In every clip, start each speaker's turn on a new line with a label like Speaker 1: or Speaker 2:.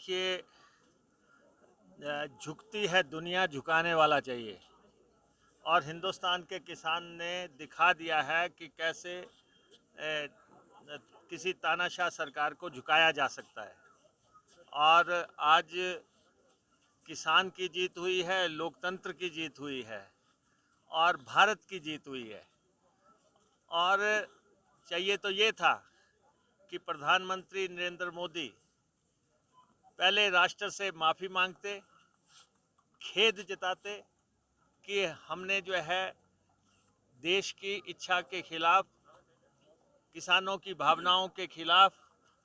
Speaker 1: कि झुकती है दुनिया, झुकाने वाला चाहिए। और हिंदुस्तान के किसान ने दिखा दिया है कि कैसे किसी तानाशाह सरकार को झुकाया जा सकता है। और आज किसान की जीत हुई है, लोकतंत्र की जीत हुई है और भारत की जीत हुई है। और चाहिए तो ये था कि प्रधानमंत्री नरेंद्र मोदी पहले राष्ट्र से माफ़ी मांगते, खेद जताते कि हमने जो है देश की इच्छा के खिलाफ, किसानों की भावनाओं के खिलाफ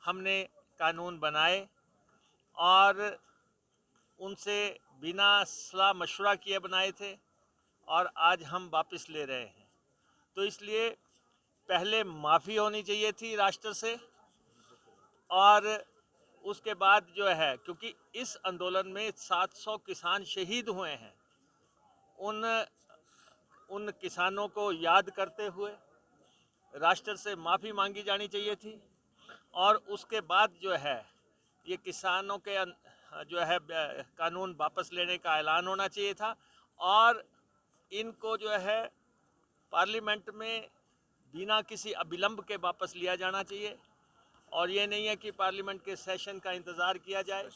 Speaker 1: हमने कानून बनाए और उनसे बिना सलाह मशवरा किए बनाए थे और आज हम वापस ले रहे हैं। तो इसलिए पहले माफ़ी होनी चाहिए थी राष्ट्र से और उसके बाद जो है, क्योंकि इस आंदोलन में 700 किसान शहीद हुए हैं, उन किसानों को याद करते हुए राष्ट्र से माफ़ी मांगी जानी चाहिए थी। और उसके बाद जो है ये किसानों के जो है कानून वापस लेने का ऐलान होना चाहिए था और इनको जो है पार्लियामेंट में बिना किसी अविलंब के वापस लिया जाना चाहिए। और ये नहीं है कि पार्लियामेंट के सेशन का इंतज़ार किया जाए,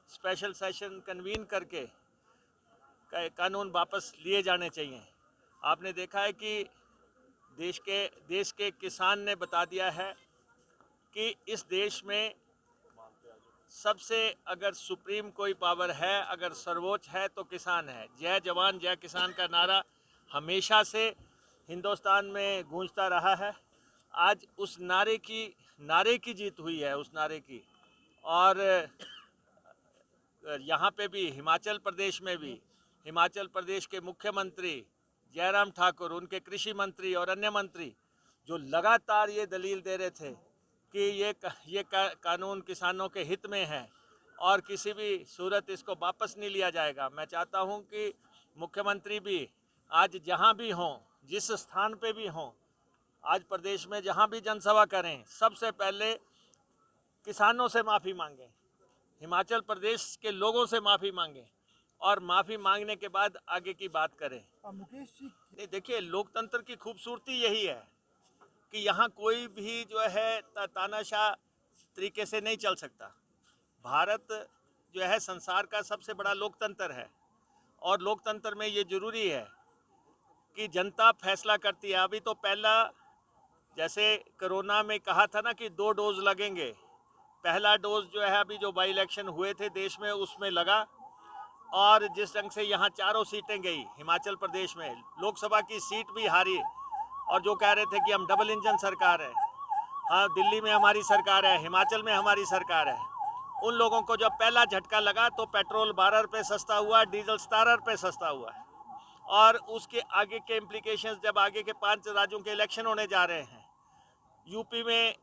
Speaker 1: स्पेशल सेशन कन्वीन करके कानून वापस लिए जाने चाहिए। आपने देखा है कि देश के किसान ने बता दिया है कि इस देश में सबसे अगर सुप्रीम कोई पावर है, अगर सर्वोच्च है तो किसान है। जय जवान जय किसान का नारा हमेशा से हिंदुस्तान में गूंजता रहा है। आज उस नारे की जीत हुई है, उस नारे की। और यहाँ पे भी हिमाचल प्रदेश में भी हिमाचल प्रदेश के मुख्यमंत्री जयराम ठाकुर, उनके कृषि मंत्री और अन्य मंत्री जो लगातार ये दलील दे रहे थे कि ये कानून किसानों के हित में है और किसी भी सूरत इसको वापस नहीं लिया जाएगा। मैं चाहता हूँ कि मुख्यमंत्री भी आज जहाँ भी हों, जिस स्थान पे भी हों, आज प्रदेश में जहाँ भी जनसभा करें, सबसे पहले किसानों से माफ़ी मांगें, हिमाचल प्रदेश के लोगों से माफ़ी मांगें और माफ़ी मांगने के बाद आगे की बात करें।
Speaker 2: मुकेश जी,
Speaker 1: देखिए, लोकतंत्र की खूबसूरती यही है कि यहाँ कोई भी जो है तानाशाह तरीके से नहीं चल सकता। भारत जो है संसार का सबसे बड़ा लोकतंत्र है और लोकतंत्र में ये ज़रूरी है कि जनता फैसला करती है। अभी तो पहला, जैसे कोरोना में कहा था ना कि 2 डोज लगेंगे, पहला डोज जो है अभी जो बाई इलेक्शन हुए थे देश में उसमें लगा और जिस ढंग से यहाँ 4 सीटें गई हिमाचल प्रदेश में, लोकसभा की सीट भी हारी और जो कह रहे थे कि हम डबल इंजन सरकार है, हाँ दिल्ली में हमारी सरकार है, हिमाचल में हमारी सरकार है, उन लोगों को जब पहला झटका लगा तो पेट्रोल 12 रुपये सस्ता हुआ, डीजल 17 रुपये सस्ता हुआ। और उसके आगे के इम्प्लीकेशंस जब आगे के 5 राज्यों के इलेक्शन होने जा रहे हैं, यूपी में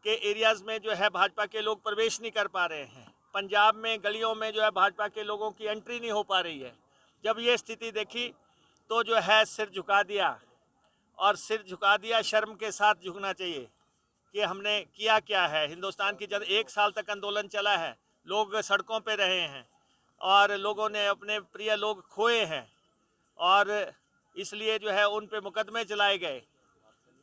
Speaker 1: के एरियाज़ में जो है भाजपा के लोग प्रवेश नहीं कर पा रहे हैं, पंजाब में गलियों में जो है भाजपा के लोगों की एंट्री नहीं हो पा रही है। जब ये स्थिति देखी तो जो है सिर झुका दिया और सिर झुका दिया, शर्म के साथ झुकना चाहिए कि हमने किया क्या है। हिंदुस्तान की जब 1 साल तक आंदोलन चला है, लोग सड़कों पे रहे हैं और लोगों ने अपने प्रिय लोग खोए हैं और इसलिए जो है उन पे मुकदमे चलाए गए।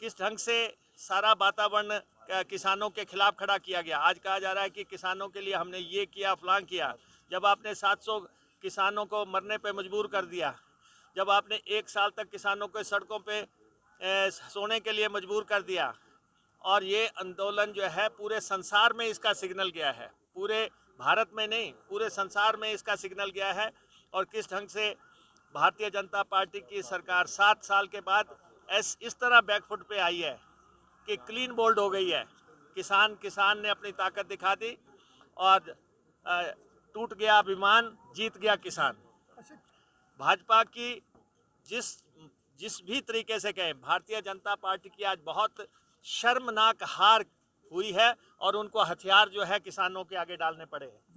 Speaker 1: किस ढंग से सारा वातावरण किसानों के खिलाफ खड़ा किया गया। आज कहा जा रहा है कि किसानों के लिए हमने ये किया, फलां किया। जब आपने 700 किसानों को मरने पे मजबूर कर दिया, जब आपने 1 साल तक किसानों को सड़कों पे सोने के लिए मजबूर कर दिया और ये आंदोलन जो है पूरे संसार में इसका सिग्नल गया है, पूरे भारत में नहीं पूरे संसार में इसका सिग्नल गया है। और किस ढंग से भारतीय जनता पार्टी की सरकार 7 साल के बाद इस तरह बैकफुट पे आई है कि क्लीन बोल्ड हो गई है। किसान ने अपनी ताकत दिखा दी और टूट गया अभिमान, जीत गया किसान। भाजपा की जिस भी तरीके से कहें, भारतीय जनता पार्टी की आज बहुत शर्मनाक हार हुई है और उनको हथियार जो है किसानों के आगे डालने पड़े हैं।